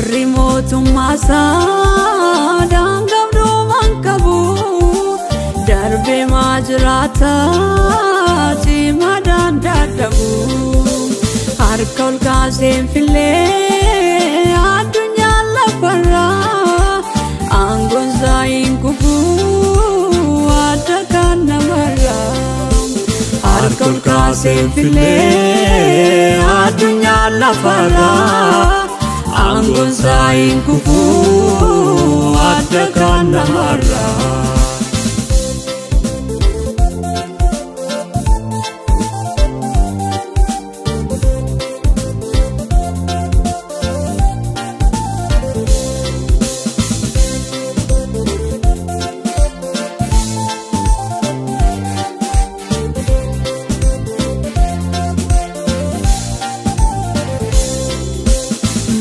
Barri mootummaa isaa daangabduu manqabu darbee maajiraata cimadaan dadhabu harka ol kaaseen filee addunyaan lafarraa aangoon zaayin kufuu adda kan namarraa harka ol kaaseen filee addunyaan lafarraa aangoon zaayin kufuu adda kan namarraa.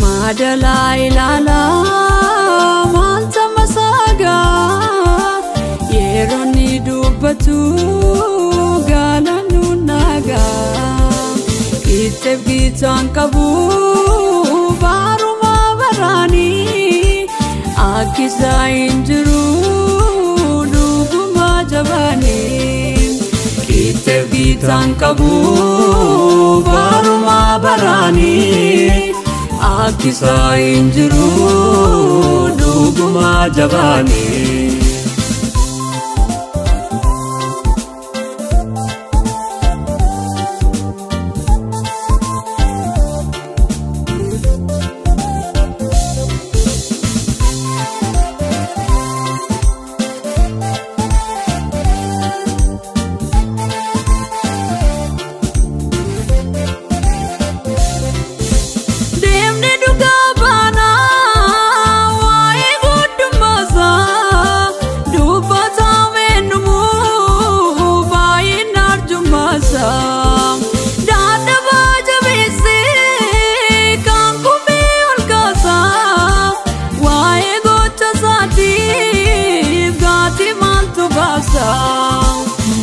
Madala ilala manta masaga yeroni dubbatu galanu naga itebgitan kabu baruma barani akisa injuru duguma jabani itebgitan kabu baruma barani akisa injuru duguma jabani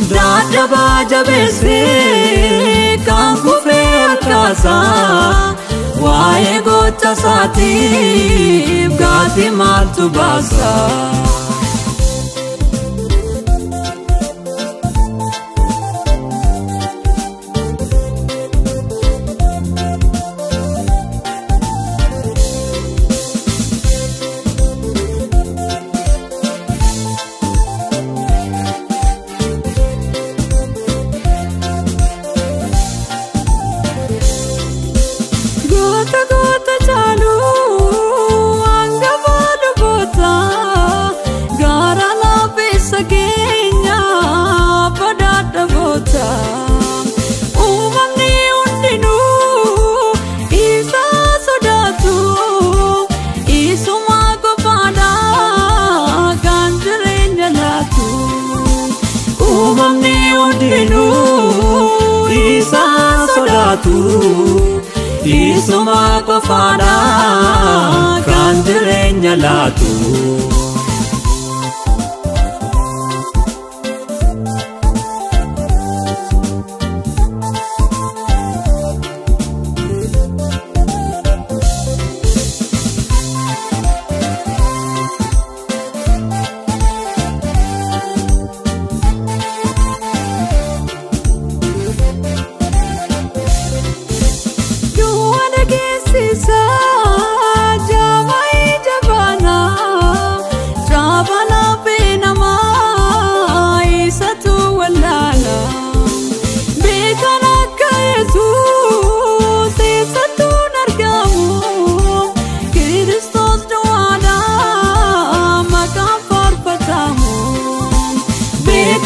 Dada jabese kan kufe alkasa wae gocha sati gati maltu basa isa sodatu isuma qofada kan jireenya laatu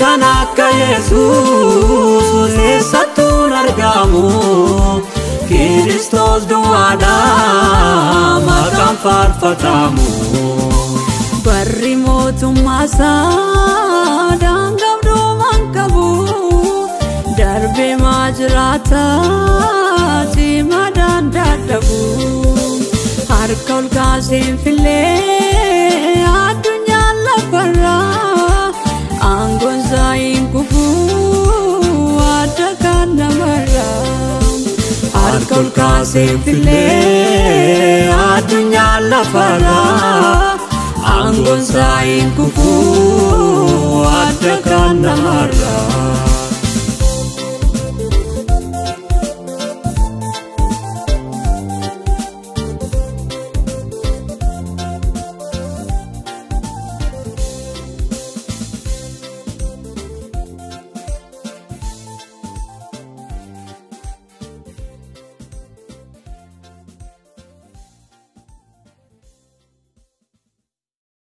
Kanaka Jesus esatun argamu Kristos duada makam farfatamu Barri mootummaa isaa daangabduu manqabu darbee maajiraata cimadaan dadhabu harka ol kaaseen filee addunyaan lafarraa aangoon zaayin kufuu adda kan namarraa harka ol kaaseen filee addunyaa lafarraa aangoon isaa hin kufu adda kanarraa.